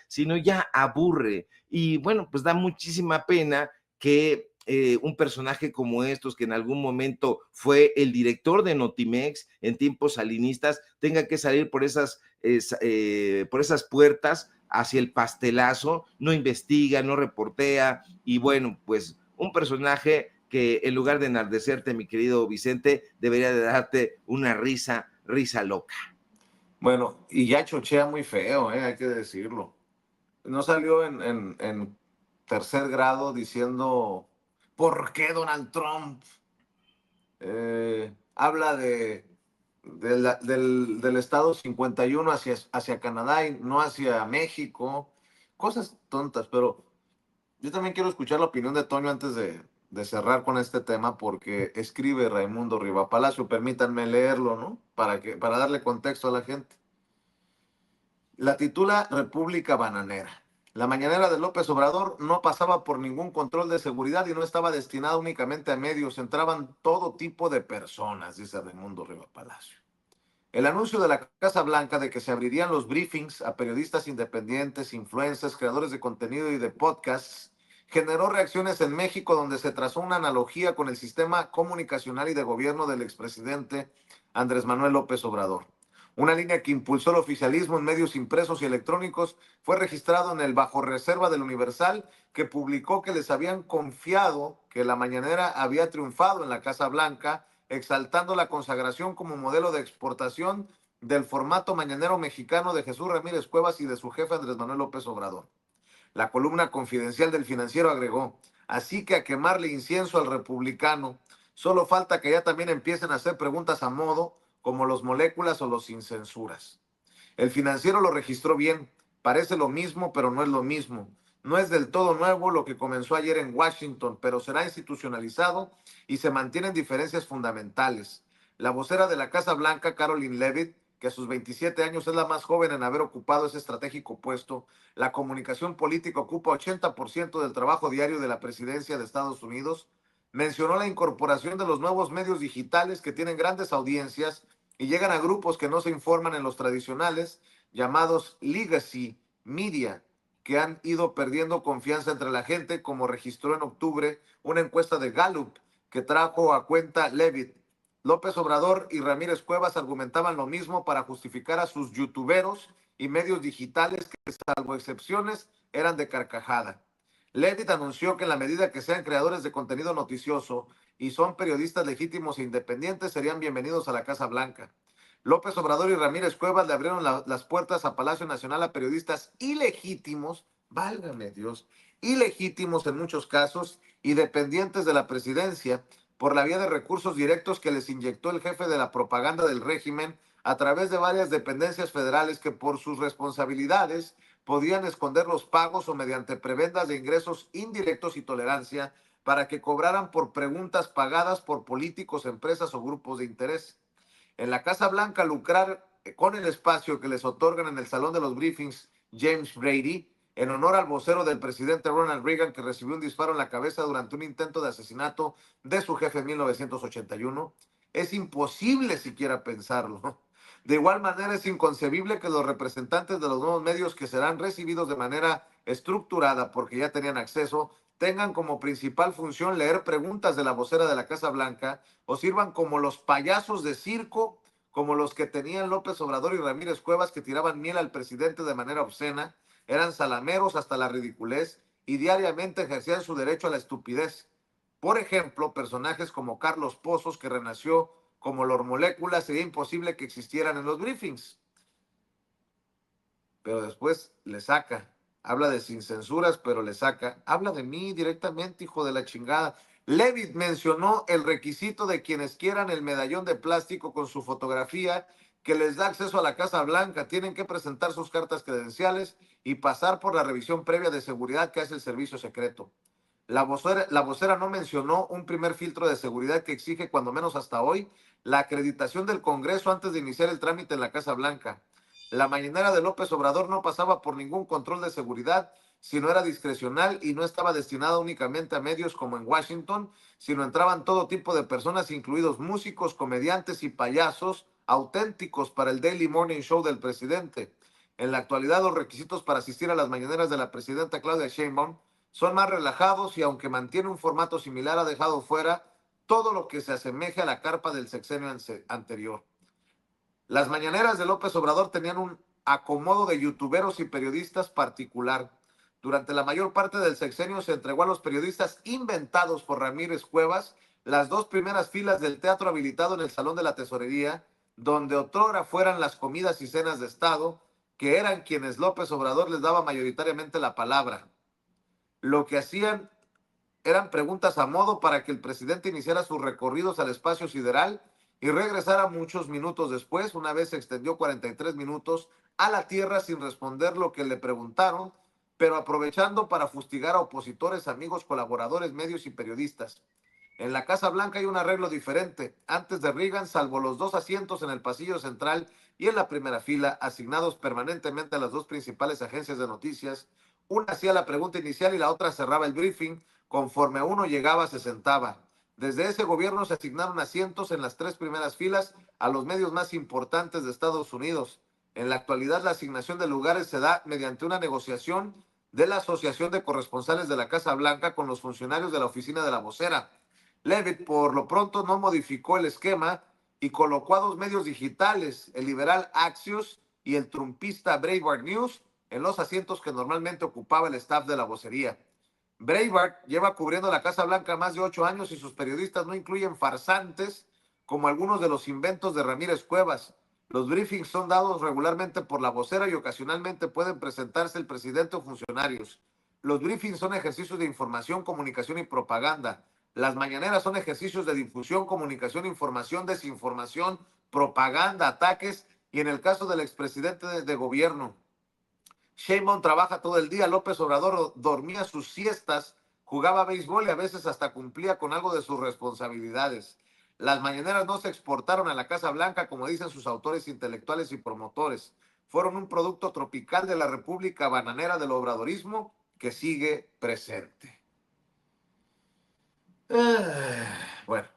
sino ya aburre. Y bueno, pues da muchísima pena que un personaje como estos, que en algún momento fue el director de Notimex en tiempos salinistas, tenga que salir por esas puertas hacia el pastelazo, no investiga, no reportea, y bueno, pues un personaje que en lugar de enardecerte, mi querido Vicente, debería de darte una risa loca. Bueno, y ya chochea muy feo, hay que decirlo. No salió en tercer grado diciendo, ¿por qué Donald Trump habla del estado 51 hacia Canadá y no hacia México? Cosas tontas, pero yo también quiero escuchar la opinión de Toño antes de cerrar con este tema, porque escribe Raimundo Riva Palacio. Permítanme leerlo, ¿no? Para darle contexto a la gente. La titula República Bananera. La mañanera de López Obrador no pasaba por ningún control de seguridad y no estaba destinada únicamente a medios. Entraban todo tipo de personas, dice Raimundo Riva Palacio. El anuncio de la Casa Blanca de que se abrirían los briefings a periodistas independientes, influencers, creadores de contenido y de podcasts generó reacciones en México, donde se trazó una analogía con el sistema comunicacional y de gobierno del expresidente Andrés Manuel López Obrador. Una línea que impulsó el oficialismo en medios impresos y electrónicos fue registrado en el Bajo Reserva del Universal, que publicó que les habían confiado que la mañanera había triunfado en la Casa Blanca, exaltando la consagración como modelo de exportación del formato mañanero mexicano de Jesús Ramírez Cuevas y de su jefe Andrés Manuel López Obrador. La columna confidencial del Financiero agregó: así que a quemarle incienso al republicano, solo falta que ya también empiecen a hacer preguntas a modo, como los moléculas o los sin censuras. El Financiero lo registró bien, parece lo mismo, pero no es lo mismo. No es del todo nuevo lo que comenzó ayer en Washington, pero será institucionalizado y se mantienen diferencias fundamentales. La vocera de la Casa Blanca, Caroline Leavitt, que a sus 27 años es la más joven en haber ocupado ese estratégico puesto, la comunicación política ocupa 80% del trabajo diario de la presidencia de Estados Unidos, mencionó la incorporación de los nuevos medios digitales que tienen grandes audiencias y llegan a grupos que no se informan en los tradicionales, llamados legacy media, que han ido perdiendo confianza entre la gente, como registró en octubre una encuesta de Gallup que trajo a cuenta Leavitt. López Obrador y Ramírez Cuevas argumentaban lo mismo para justificar a sus youtuberos y medios digitales que, salvo excepciones, eran de carcajada. Leavitt anunció que en la medida que sean creadores de contenido noticioso y son periodistas legítimos e independientes, serían bienvenidos a la Casa Blanca. López Obrador y Ramírez Cuevas le abrieron las puertas a Palacio Nacional a periodistas ilegítimos, válgame Dios, ilegítimos en muchos casos y dependientes de la presidencia, por la vía de recursos directos que les inyectó el jefe de la propaganda del régimen a través de varias dependencias federales que, por sus responsabilidades, podían esconder los pagos o mediante prebendas de ingresos indirectos y tolerancia para que cobraran por preguntas pagadas por políticos, empresas o grupos de interés. En la Casa Blanca, lucrar con el espacio que les otorgan en el Salón de los Briefings James Brady, en honor al vocero del presidente Ronald Reagan, que recibió un disparo en la cabeza durante un intento de asesinato de su jefe en 1981, es imposible siquiera pensarlo. De igual manera, es inconcebible que los representantes de los nuevos medios, que serán recibidos de manera estructurada porque ya tenían acceso, tengan como principal función leer preguntas de la vocera de la Casa Blanca o sirvan como los payasos de circo, como los que tenían López Obrador y Ramírez Cuevas, que tiraban miel al presidente de manera obscena, eran salameros hasta la ridiculez y diariamente ejercían su derecho a la estupidez. Por ejemplo, personajes como Carlos Pozos, que renació como Lord Molécula, sería imposible que existieran en los briefings. Pero después le saca. Habla de sin censuras, pero le saca. Habla de mí directamente, hijo de la chingada. Leavitt mencionó el requisito de quienes quieran el medallón de plástico con su fotografía, que les da acceso a la Casa Blanca. Tienen que presentar sus cartas credenciales y pasar por la revisión previa de seguridad que hace el servicio secreto. La vocera no mencionó un primer filtro de seguridad que exige, cuando menos hasta hoy, la acreditación del Congreso antes de iniciar el trámite en la Casa Blanca. La mañanera de López Obrador no pasaba por ningún control de seguridad, sino era discrecional y no estaba destinada únicamente a medios como en Washington, sino entraban todo tipo de personas, incluidos músicos, comediantes y payasos auténticos para el Daily Morning Show del presidente. En la actualidad, los requisitos para asistir a las mañaneras de la presidenta Claudia Sheinbaum son más relajados y aunque mantiene un formato similar, ha dejado fuera todo lo que se asemeje a la carpa del sexenio anterior. Las mañaneras de López Obrador tenían un acomodo de youtuberos y periodistas particular. Durante la mayor parte del sexenio se entregó a los periodistas inventados por Ramírez Cuevas las dos primeras filas del teatro habilitado en el Salón de la Tesorería, donde otrora fueran las comidas y cenas de Estado, que eran quienes López Obrador les daba mayoritariamente la palabra. Lo que hacían eran preguntas a modo para que el presidente iniciara sus recorridos al espacio sideral y regresara muchos minutos después, una vez se extendió 43 minutos, a la Tierra sin responder lo que le preguntaron, pero aprovechando para fustigar a opositores, amigos, colaboradores, medios y periodistas. En la Casa Blanca hay un arreglo diferente. Antes de Reagan, salvo los dos asientos en el pasillo central y en la primera fila, asignados permanentemente a las dos principales agencias de noticias, una hacía la pregunta inicial y la otra cerraba el briefing. Conforme uno llegaba, se sentaba. Desde ese gobierno se asignaron asientos en las tres primeras filas a los medios más importantes de Estados Unidos. En la actualidad, la asignación de lugares se da mediante una negociación de la Asociación de Corresponsales de la Casa Blanca con los funcionarios de la oficina de la vocera. Levitt, por lo pronto, no modificó el esquema y colocó a dos medios digitales, el liberal Axios y el trumpista Breitbart News, en los asientos que normalmente ocupaba el staff de la vocería. Breitbart lleva cubriendo la Casa Blanca más de 8 años y sus periodistas no incluyen farsantes como algunos de los inventos de Ramírez Cuevas. Los briefings son dados regularmente por la vocera y ocasionalmente pueden presentarse el presidente o funcionarios. Los briefings son ejercicios de información, comunicación y propaganda. Las mañaneras son ejercicios de difusión, comunicación, información, desinformación, propaganda, ataques y en el caso del expresidente de gobierno. Sheinbaum trabaja todo el día, López Obrador dormía sus siestas, jugaba béisbol y a veces hasta cumplía con algo de sus responsabilidades. Las mañaneras no se exportaron a la Casa Blanca, como dicen sus autores intelectuales y promotores. Fueron un producto tropical de la República Bananera del Obradorismo que sigue presente. Bueno,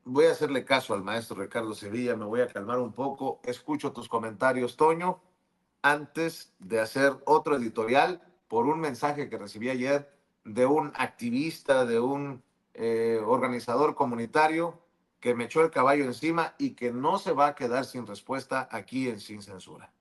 voy a hacerle caso al maestro Ricardo Sevilla, me voy a calmar un poco. Escucho tus comentarios, Toño, antes de hacer otro editorial por un mensaje que recibí ayer de un activista, de un organizador comunitario que me echó el caballo encima y que no se va a quedar sin respuesta aquí en Sin Censura.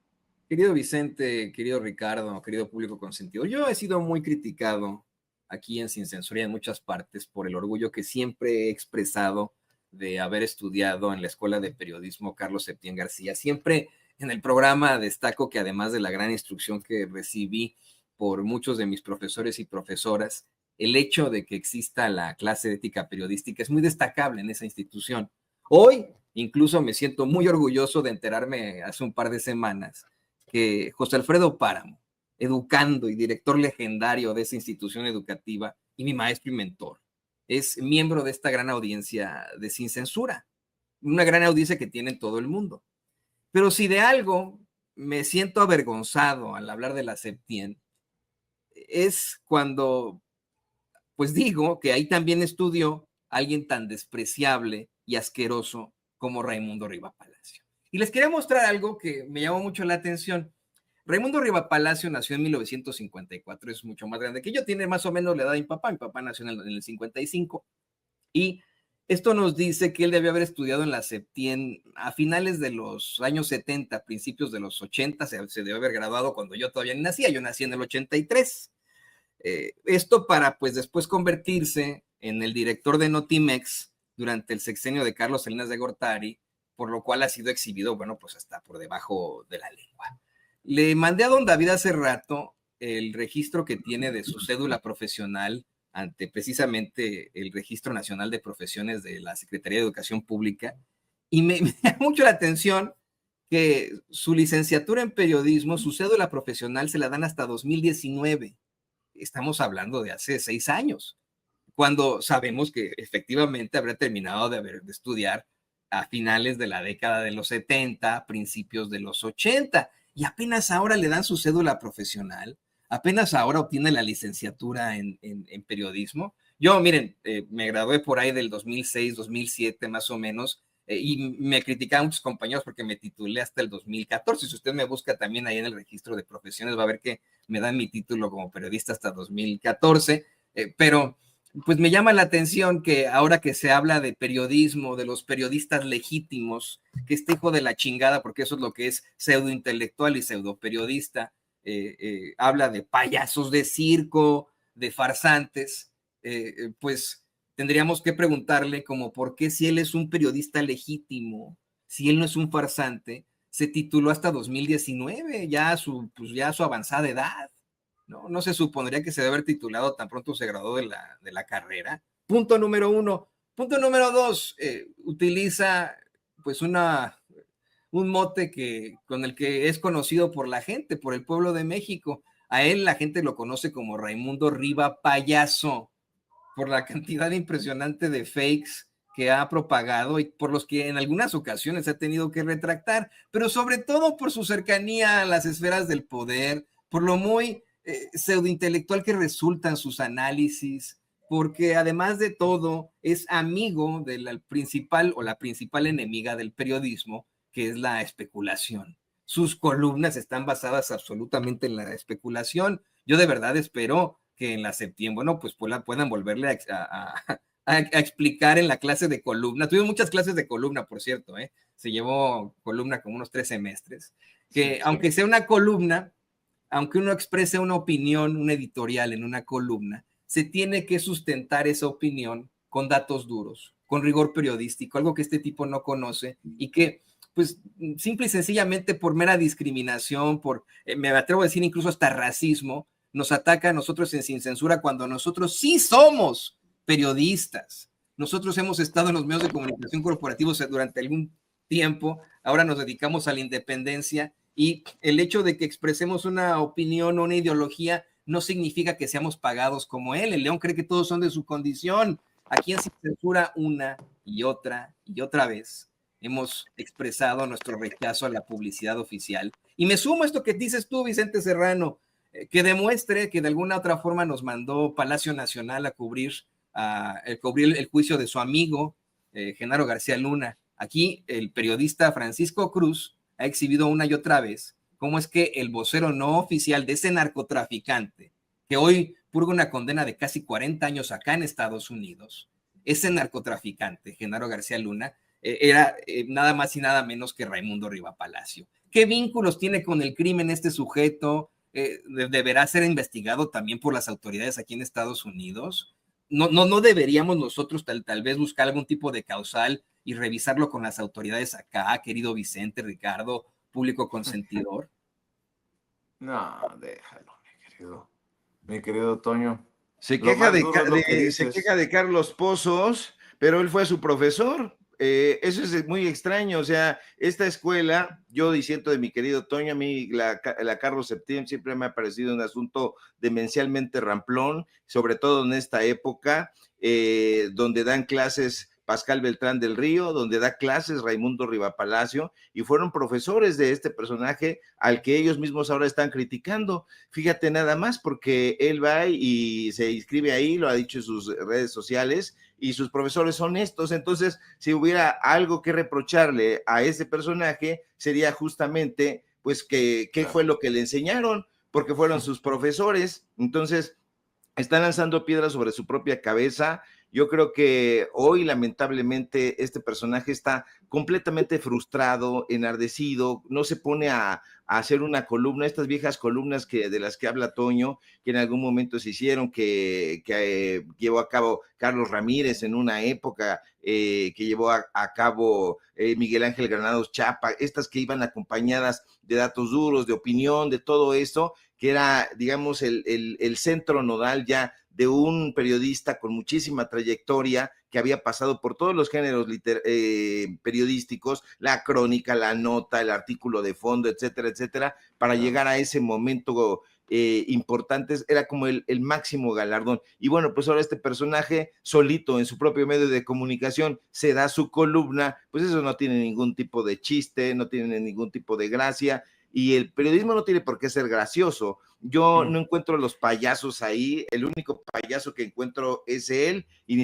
Querido Vicente, querido Ricardo, querido público consentido, yo he sido muy criticado aquí en Sin Censura y en muchas partes por el orgullo que siempre he expresado de haber estudiado en la Escuela de Periodismo Carlos Septién García. Siempre en el programa destaco que además de la gran instrucción que recibí por muchos de mis profesores y profesoras, el hecho de que exista la clase de ética periodística es muy destacable en esa institución. Hoy incluso me siento muy orgulloso de enterarme hace un par de semanas que José Alfredo Páramo, educando y director legendario de esa institución educativa y mi maestro y mentor, es miembro de esta gran audiencia de Sin Censura, una gran audiencia que tiene en todo el mundo. Pero si de algo me siento avergonzado al hablar de la Septien, es cuando pues digo que ahí también estudió alguien tan despreciable y asqueroso como Raimundo Riva Palacio. Y les quería mostrar algo que me llamó mucho la atención. Raimundo Riva Palacio nació en 1954, es mucho más grande que yo, tiene más o menos la edad de mi papá nació en el 55, y esto nos dice que él debió haber estudiado en la Septien a finales de los años 70, principios de los 80, se debió haber graduado cuando yo todavía ni nacía, yo nací en el 83. Esto para pues después convertirse en el director de Notimex durante el sexenio de Carlos Salinas de Gortari, por lo cual ha sido exhibido, bueno, pues hasta por debajo de la lengua. Le mandé a don David hace rato el registro que tiene de su cédula profesional ante precisamente el Registro Nacional de Profesiones de la Secretaría de Educación Pública, y me da mucho la atención que su licenciatura en periodismo, su cédula profesional se la dan hasta 2019. Estamos hablando de hace 6 años, cuando sabemos que efectivamente habrá terminado de estudiar a finales de la década de los 70, principios de los 80, y apenas ahora le dan su cédula profesional, apenas ahora obtiene la licenciatura en periodismo. Yo, miren, me gradué por ahí del 2006, 2007 más o menos, y me criticaban muchos compañeros porque me titulé hasta el 2014. Si usted me busca también ahí en el registro de profesiones, va a ver que me dan mi título como periodista hasta 2014, pero pues me llama la atención que ahora que se habla de periodismo, de los periodistas legítimos, que este hijo de la chingada, porque eso es lo que es pseudointelectual y pseudoperiodista, habla de payasos de circo, de farsantes, pues tendríamos que preguntarle como por qué si él es un periodista legítimo, si él no es un farsante, se tituló hasta 2019, pues ya a su avanzada edad. No se supondría que se debe haber titulado tan pronto se graduó de la carrera. Punto número 1. Punto número 2, utiliza pues un mote con el que es conocido por la gente, por el pueblo de México. A él la gente lo conoce como Raimundo Riva Payaso, por la cantidad impresionante de fakes que ha propagado y por los que en algunas ocasiones ha tenido que retractar, pero sobre todo por su cercanía a las esferas del poder, por lo muy pseudointelectual que resultan sus análisis, porque además de todo es amigo de la principal enemiga del periodismo, que es la especulación. Sus columnas están basadas absolutamente en la especulación. Yo de verdad espero que en la septiembre, bueno, pues puedan volverle a explicar en la clase de columna. Tuvimos muchas clases de columna, por cierto, se llevó columna como unos 3 semestres, que sí. Aunque sea una columna, aunque uno exprese una opinión, un editorial en una columna, se tiene que sustentar esa opinión con datos duros, con rigor periodístico, algo que este tipo no conoce y que, pues, simple y sencillamente por mera discriminación, me atrevo a decir incluso hasta racismo, nos ataca a nosotros en Sin Censura cuando nosotros sí somos periodistas. Nosotros hemos estado en los medios de comunicación corporativos durante algún tiempo, ahora nos dedicamos a la independencia y el hecho de que expresemos una opinión o una ideología no significa que seamos pagados como él. El León cree que todos son de su condición. Aquí en Sin Censura una y otra vez hemos expresado nuestro rechazo a la publicidad oficial. Y me sumo a esto que dices tú, Vicente Serrano, que demuestre que de alguna otra forma nos mandó Palacio Nacional a cubrir el juicio de su amigo Genaro García Luna. Aquí el periodista Francisco Cruz ha exhibido una y otra vez cómo es que el vocero no oficial de ese narcotraficante, que hoy purga una condena de casi 40 años acá en Estados Unidos, ese narcotraficante, Genaro García Luna, era nada más y nada menos que Raimundo Riva Palacio. ¿Qué vínculos tiene con el crimen este sujeto? ¿Deberá ser investigado también por las autoridades aquí en Estados Unidos? No deberíamos nosotros tal vez buscar algún tipo de causal y revisarlo con las autoridades acá, querido Vicente, Ricardo, público consentidor. No, déjalo, mi querido Toño. Se queja de Carlos Pozos, pero él fue su profesor. Eso es muy extraño. O sea, esta escuela, yo diciendo de mi querido Toño, a mí la Carlos Septién siempre me ha parecido un asunto demencialmente ramplón, sobre todo en esta época, donde dan clases Pascal Beltrán del Río, donde da clases Raimundo Riva Palacio, y fueron profesores de este personaje al que ellos mismos ahora están criticando. Fíjate nada más, porque él va y se inscribe ahí, lo ha dicho en sus redes sociales, y sus profesores son estos. Entonces, si hubiera algo que reprocharle a ese personaje, sería justamente, pues, qué fue lo que le enseñaron, porque fueron sus profesores. Entonces, están lanzando piedras sobre su propia cabeza. Yo creo que hoy, lamentablemente, este personaje está completamente frustrado, enardecido, no se pone a hacer una columna, estas viejas columnas de las que habla Toño, que en algún momento se hicieron, que llevó a cabo Carlos Ramírez en una época, que llevó a cabo Miguel Ángel Granados Chapa, estas que iban acompañadas de datos duros, de opinión, de todo eso, que era, digamos, el centro nodal ya de un periodista con muchísima trayectoria que había pasado por todos los géneros periodísticos, la crónica, la nota, el artículo de fondo, etcétera, etcétera, para llegar a ese momento importante. Era como el máximo galardón. Y bueno, pues ahora este personaje solito en su propio medio de comunicación se da su columna, pues eso no tiene ningún tipo de chiste, no tiene ningún tipo de gracia, y el periodismo no tiene por qué ser gracioso. Yo no encuentro los payasos ahí, el único payaso que encuentro es él, y ni